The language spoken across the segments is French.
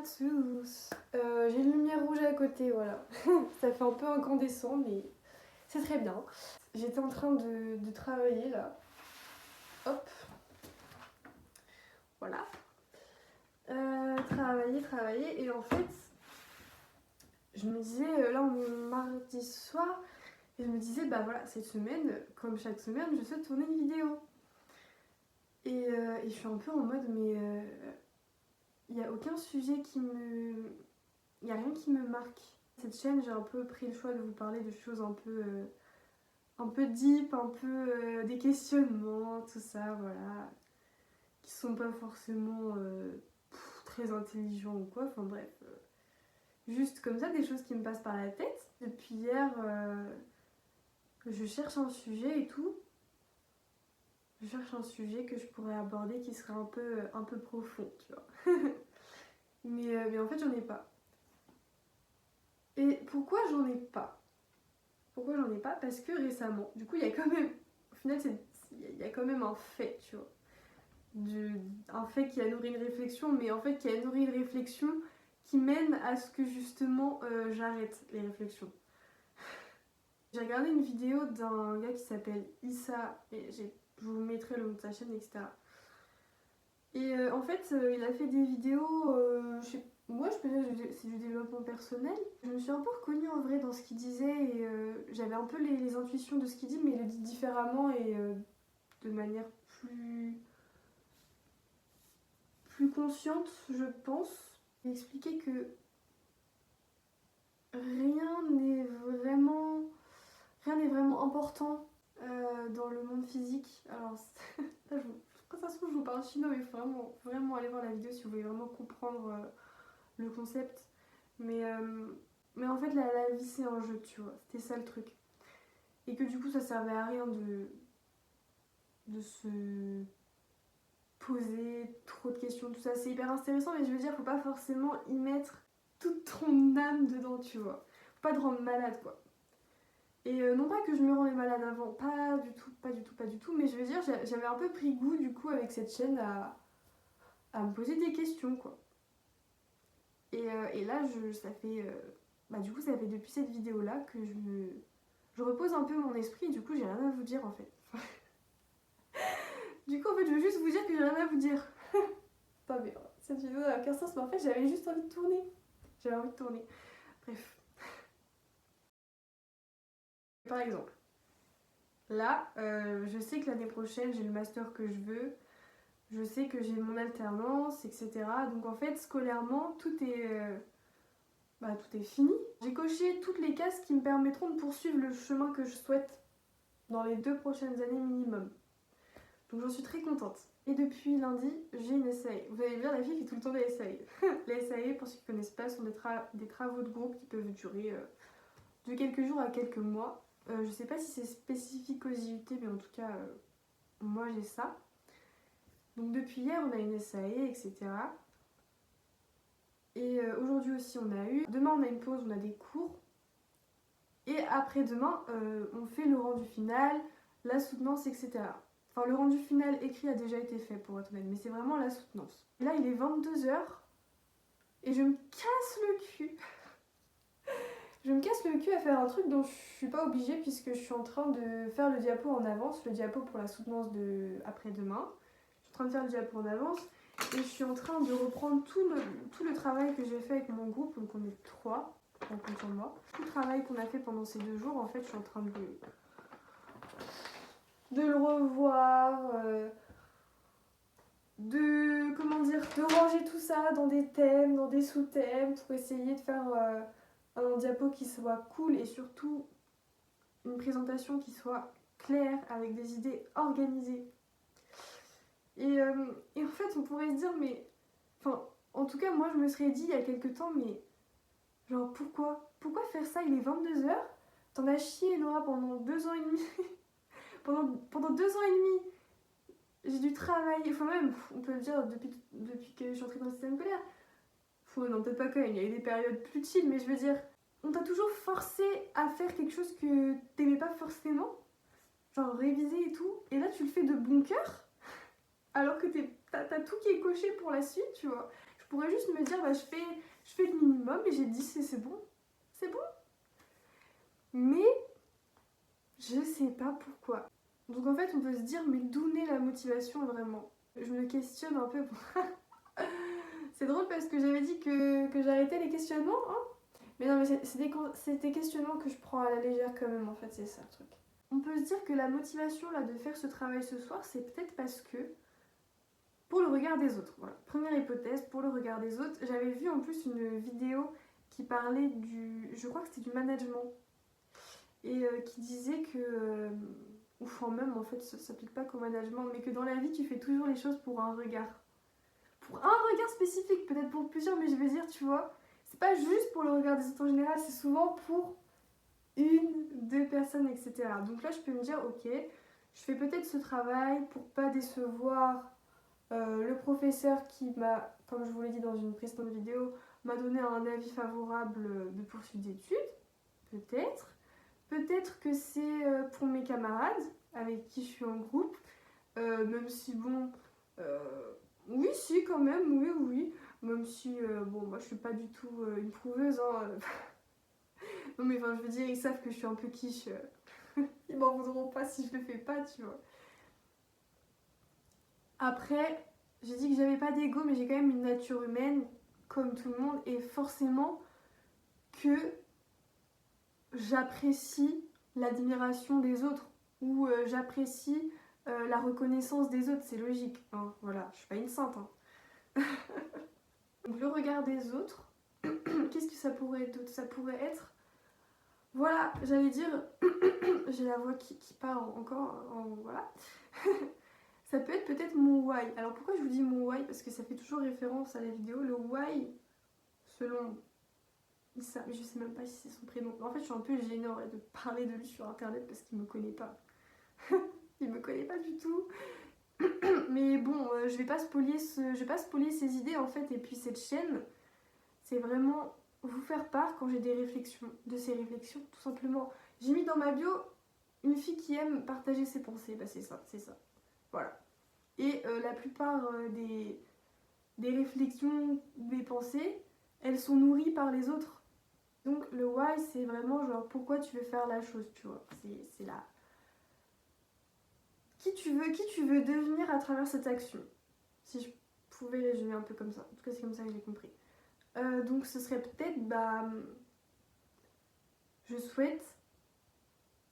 tous. J'ai une lumière rouge à côté, voilà. Ça fait un peu incandescent, mais c'est très bien. J'étais en train de travailler là. Hop. Voilà. Travailler. Et en fait, je me disais, là on est mardi soir, et je me disais, bah voilà, cette semaine, comme chaque semaine, je souhaite tourner une vidéo. Et je suis un peu en mode, mais il n'y a aucun sujet qui me... Il n'y a rien qui me marque. Cette chaîne, j'ai un peu pris le choix de vous parler de choses un peu deep, un peu des questionnements, tout ça, voilà. Qui sont pas forcément très intelligents ou quoi, enfin bref. Juste comme ça, des choses qui me passent par la tête. Depuis hier, je cherche un sujet et tout. Je cherche un sujet que je pourrais aborder qui serait un peu profond, tu vois. mais en fait, j'en ai pas. Et pourquoi j'en ai pas? Pourquoi j'en ai pas? Parce que récemment, du coup, il y a quand même... Au final, il y a quand même un fait, tu vois. Un fait qui a nourri une réflexion, mais en fait qui a nourri une réflexion qui mène à ce que justement j'arrête les réflexions. J'ai regardé une vidéo d'un gars qui s'appelle Issa, et je vous mettrai le nom de sa chaîne, etc. Et en fait, il a fait des vidéos, moi je peux dire que c'est du développement personnel. Je me suis un peu reconnue en vrai dans ce qu'il disait, et j'avais un peu les intuitions de ce qu'il dit, mais il le dit différemment et de manière plus consciente, je pense. Il expliquait que rien n'est vraiment important dans le monde physique. Alors, là, quand ça se trouve, je vous parle chinois, mais il faut vraiment aller voir la vidéo si vous voulez vraiment comprendre le concept. Mais en fait, la vie, c'est un jeu, tu vois. C'était ça le truc. Et que du coup, ça servait à rien de se poser trop de questions, tout ça. C'est hyper intéressant, mais je veux dire, faut pas forcément y mettre toute ton âme dedans, tu vois. Faut pas te rendre malade, quoi. Et non pas que je me rendais malade avant, pas du tout, mais je veux dire, j'avais un peu pris goût du coup avec cette chaîne à me poser des questions, quoi. Et là, du coup, ça fait depuis cette vidéo-là que je repose un peu mon esprit, et du coup, j'ai rien à vous dire en fait. Du coup, en fait, je veux juste vous dire que j'ai rien à vous dire. Putain, mais cette vidéo n'a aucun sens, mais en fait, j'avais juste envie de tourner. J'avais envie de tourner. Bref. Par exemple, là, je sais que l'année prochaine, j'ai le master que je veux. Je sais que j'ai mon alternance, etc. Donc en fait, scolairement, tout est fini. J'ai coché toutes les cases qui me permettront de poursuivre le chemin que je souhaite dans les 2 prochaines années minimum. Donc j'en suis très contente. Et depuis lundi, j'ai une SAE. Vous allez voir, la fille fait tout le temps des SAE. Les SAE, pour ceux qui ne connaissent pas, sont des travaux de groupe qui peuvent durer de quelques jours à quelques mois. Je sais pas si c'est spécifique aux IUT, mais en tout cas, moi j'ai ça. Donc depuis hier, on a une SAE, etc. Et aujourd'hui aussi, on a eu. Demain, on a une pause, on a des cours. Et après-demain, on fait le rendu final, la soutenance, etc. Enfin, le rendu final écrit a déjà été fait, pour être honnête, mais c'est vraiment la soutenance. Et là, il est 22h et je me casse le cul. Je me casse le cul à faire un truc dont je suis pas obligée puisque je suis en train de faire le diapo en avance, le diapo pour la soutenance de après-demain. Je suis en train de faire le diapo en avance et je suis en train de reprendre tout le travail que j'ai fait avec mon groupe, donc on est 3 en comptant moi. Tout le travail qu'on a fait pendant ces 2 jours, en fait, je suis en train de le revoir, de ranger tout ça dans des thèmes, dans des sous-thèmes pour essayer de faire un diapo qui soit cool et surtout une présentation qui soit claire avec des idées organisées. Et en fait, on pourrait se dire, mais... Enfin, en tout cas, moi, je me serais dit il y a quelques temps, mais... Genre, pourquoi faire ça? Il est 22h, t'en as chié, Nora, pendant 2 ans et demi. pendant 2 ans et demi, j'ai dû travailler, enfin même, on peut le dire depuis que je suis entrée dans le système scolaire. Non, peut-être pas quand même, il y a eu des périodes plus chill, mais je veux dire, on t'a toujours forcé à faire quelque chose que t'aimais pas forcément, genre réviser et tout, et là tu le fais de bon cœur, alors que t'as tout qui est coché pour la suite, tu vois. pourrais juste me dire, bah, je fais le minimum et j'ai 10 et c'est bon. C'est bon. Mais je sais pas pourquoi. Donc en fait, on peut se dire, mais d'où naît la motivation vraiment? Je me questionne un peu. C'est drôle parce que j'avais dit que j'arrêtais les questionnements, hein. Mais non, mais c'est des questionnements que je prends à la légère quand même, en fait, c'est ça le truc. On peut se dire que la motivation là de faire ce travail ce soir, c'est peut-être parce que pour le regard des autres. Voilà. Première hypothèse, pour le regard des autres. J'avais vu en plus une vidéo qui parlait je crois que c'était du management, et qui disait que, ou enfin même en fait ça s'applique pas qu'au management, mais que dans la vie tu fais toujours les choses pour un regard. Pour un regard spécifique, peut-être pour plusieurs, mais je veux dire, tu vois, c'est pas juste pour le regard des autres en général, c'est souvent pour une, deux personnes, etc. Donc là je peux me dire, ok, je fais peut-être ce travail pour pas décevoir le professeur qui m'a, comme je vous l'ai dit dans une précédente vidéo, m'a donné un avis favorable de poursuite d'études, peut-être. Peut-être que c'est pour mes camarades avec qui je suis en groupe, même si bon, oui, si quand même, oui, oui. Même si, bon, moi je suis pas du tout une prouveuse, hein. Non mais enfin, je veux dire, ils savent que je suis un peu quiche. Ils m'en voudront pas si je le fais pas, tu vois. Après, j'ai dit que j'avais pas d'ego, mais j'ai quand même une nature humaine, comme tout le monde, et forcément que j'apprécie l'admiration des autres, ou j'apprécie la reconnaissance des autres, c'est logique, hein, voilà, je suis pas une sainte, hein. Donc le regard des autres, qu'est-ce que ça pourrait être d'autre? Ça pourrait être, voilà, j'allais dire, j'ai la voix qui part encore, voilà. Ça peut être peut-être mon why. Alors pourquoi je vous dis mon why? Parce que ça fait toujours référence à la vidéo. Le why, selon ça, je sais même pas si c'est son prénom. En fait, je suis un peu gênée de parler de lui sur internet parce qu'il me connaît pas. Il me connaît pas du tout. Mais bon, je vais pas spolier ses idées en fait. Et puis cette chaîne, c'est vraiment vous faire part quand j'ai des réflexions, de ces réflexions, tout simplement. J'ai mis dans ma bio une fille qui aime partager ses pensées. Bah c'est ça, c'est ça. Voilà. Et la plupart des réflexions, des pensées, elles sont nourries par les autres. Donc le why, c'est vraiment genre pourquoi tu veux faire la chose, tu vois. C'est là. Qui tu veux devenir à travers cette action. Si je pouvais résumer un peu comme ça. En tout cas, c'est comme ça que j'ai compris. Donc ce serait peut-être, bah, je souhaite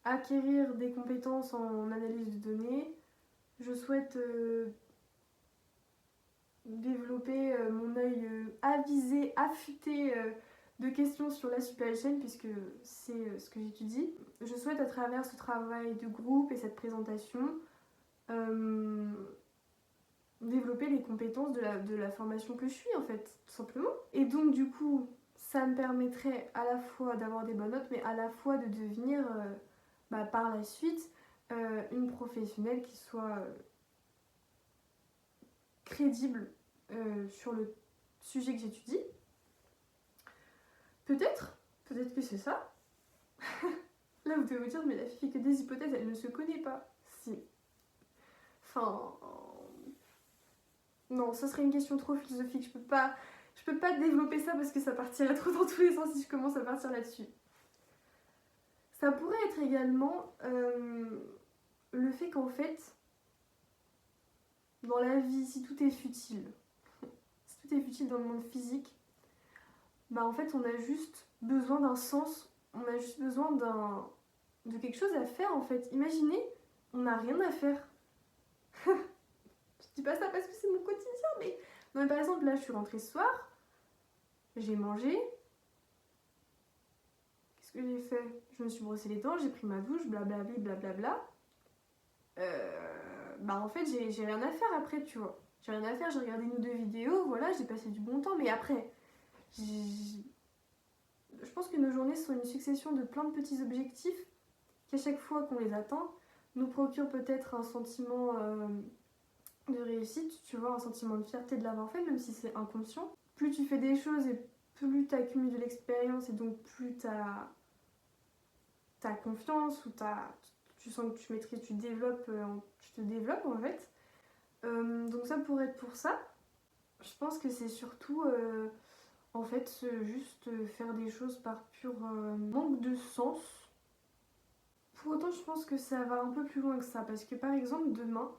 acquérir des compétences en analyse de données. Je souhaite développer mon œil avisé, affûté de questions sur la supply chain, puisque c'est ce que j'étudie. Je souhaite à travers ce travail de groupe et cette présentation développer les compétences de la formation que je suis en fait, tout simplement. Et donc du coup, ça me permettrait à la fois d'avoir des bonnes notes, mais à la fois de devenir par la suite une professionnelle qui soit crédible sur le sujet que j'étudie. Peut-être que c'est ça. Là, vous devez vous dire, mais la fille fait que des hypothèses, elle ne se connaît pas. Si. Enfin. Non, ça serait une question trop philosophique. Je peux pas développer ça parce que ça partirait trop dans tous les sens si je commence à partir là-dessus. Ça pourrait être également le fait qu'en fait, dans la vie, si tout est futile, dans le monde physique, bah en fait, on a juste besoin d'un sens, on a juste besoin de quelque chose à faire en fait. Imaginez, on n'a rien à faire. Je dis pas ça parce que c'est mon quotidien, mais... Non, mais par exemple, là, je suis rentrée ce soir, j'ai mangé. Qu'est-ce que j'ai fait? Je me suis brossé les dents, j'ai pris ma douche, blablabla, blablabla. Bah en fait, j'ai rien à faire après, tu vois. J'ai rien à faire, j'ai regardé une ou deux vidéos, voilà, j'ai passé du bon temps, mais après, je pense que nos journées sont une succession de plein de petits objectifs qu'à chaque fois qu'on les atteint, nous procure peut-être un sentiment de réussite, tu vois, un sentiment de fierté de l'avoir fait, même si c'est inconscient. Plus tu fais des choses et plus tu accumules de l'expérience et donc plus t'as confiance ou tu sens que tu maîtrises, tu te développes en fait. Donc ça pourrait être pour ça. Je pense que c'est surtout en fait juste faire des choses par pur manque de sens. Pour autant, je pense que ça va un peu plus loin que ça parce que par exemple, demain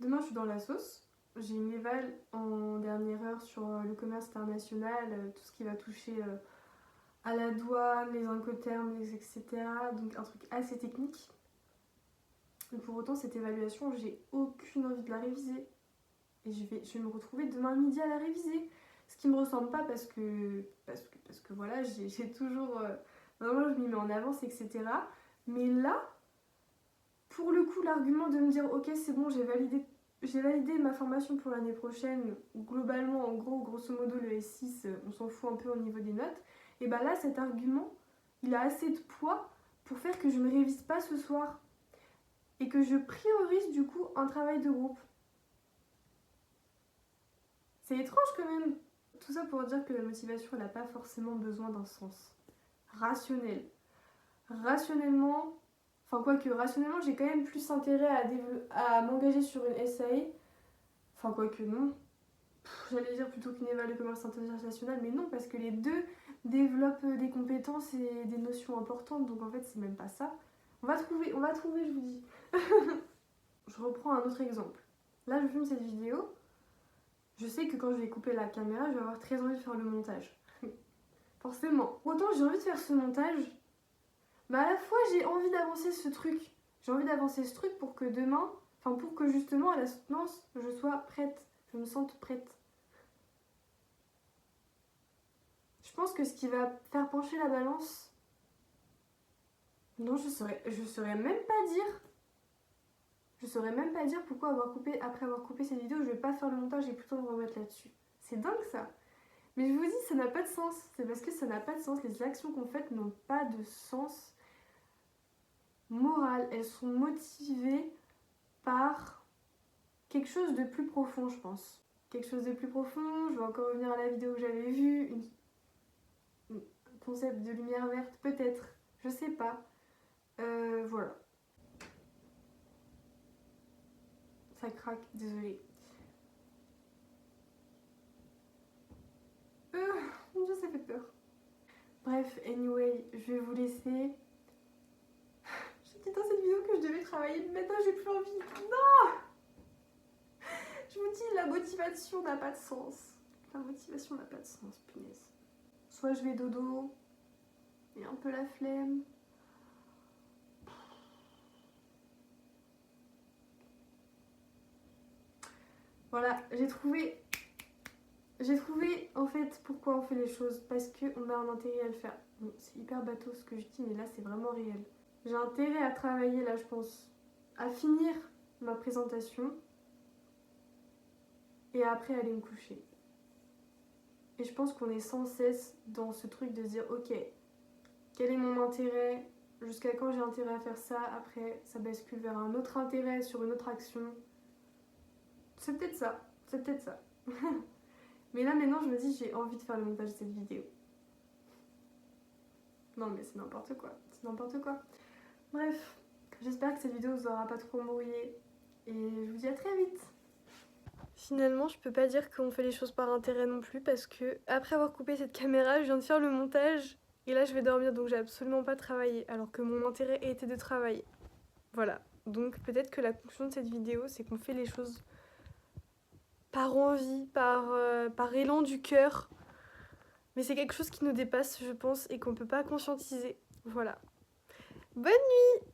je suis dans la sauce. J'ai une éval en dernière heure sur le commerce international, tout ce qui va toucher à la douane, les incoterms, etc. Donc un truc assez technique. Mais pour autant, cette évaluation, j'ai aucune envie de la réviser. Et je vais me retrouver demain midi à la réviser. Ce qui me ressemble pas parce que voilà, j'ai toujours... vraiment, je m'y mets en avance, etc. Mais là, pour le coup, l'argument de me dire, ok, c'est bon, j'ai validé ma formation pour l'année prochaine, globalement, en gros, grosso modo, le S6, on s'en fout un peu au niveau des notes, et bah là, cet argument, il a assez de poids pour faire que je ne révise pas ce soir et que je priorise du coup un travail de groupe. C'est étrange quand même. Tout ça pour dire que la motivation, elle n'a pas forcément besoin d'un sens rationnel. Rationnellement, enfin quoique, rationnellement, j'ai quand même plus intérêt à m'engager sur une SAE. Enfin quoique non. J'allais dire plutôt qu'une éval de commerce international, mais non, parce que les deux développent des compétences et des notions importantes, donc en fait, c'est même pas ça. On va trouver, je vous dis. Je reprends un autre exemple. Là, je filme cette vidéo. Je sais que quand je vais couper la caméra, je vais avoir très envie de faire le montage. Forcément. Autant j'ai envie de faire ce montage, mais à la fois j'ai envie d'avancer ce truc. J'ai envie d'avancer ce truc pour que demain, enfin pour que justement à la soutenance, je sois prête. Je me sente prête. Je pense que ce qui va faire pencher la balance... Non, je saurais même pas dire. Je saurais même pas dire pourquoi après avoir coupé cette vidéo, je vais pas faire le montage et plutôt me remettre là-dessus. C'est dingue ça. Mais je vous dis, ça n'a pas de sens. C'est parce que ça n'a pas de sens. Les actions qu'on fait n'ont pas de sens moral. Elles sont motivées par quelque chose de plus profond, je pense. Quelque chose de plus profond. Je vais encore revenir à la vidéo que j'avais vue. Un concept de lumière verte, peut-être. Je sais pas. Voilà. Ça craque, désolée. Mon Dieu, ça fait peur. Bref, anyway, je vais vous laisser. J'ai dit dans cette vidéo que je devais travailler, mais maintenant j'ai plus envie. Non! Je vous dis, la motivation n'a pas de sens. La motivation n'a pas de sens, punaise. Soit je vais dodo, et un peu la flemme. Voilà, j'ai trouvé en fait pourquoi on fait les choses. Parce qu'on a un intérêt à le faire. Bon, c'est hyper bateau ce que je dis, mais là c'est vraiment réel. J'ai intérêt à travailler là, je pense, à finir ma présentation et après aller me coucher. Et je pense qu'on est sans cesse dans ce truc de se dire ok, quel est mon intérêt, jusqu'à quand j'ai intérêt à faire ça, après ça bascule vers un autre intérêt sur une autre action. C'est peut-être ça. Mais là maintenant je me dis j'ai envie de faire le montage de cette vidéo. Non mais c'est n'importe quoi. Bref, j'espère que cette vidéo vous aura pas trop embrouillé. Et je vous dis à très vite. Finalement, je peux pas dire qu'on fait les choses par intérêt non plus parce que après avoir coupé cette caméra, je viens de faire le montage et là je vais dormir donc j'ai absolument pas travaillé alors que mon intérêt était de travailler. Voilà, donc peut-être que la conclusion de cette vidéo c'est qu'on fait les choses par envie, par élan du cœur, mais c'est quelque chose qui nous dépasse je pense et qu'on peut pas conscientiser. Voilà. Bonne nuit!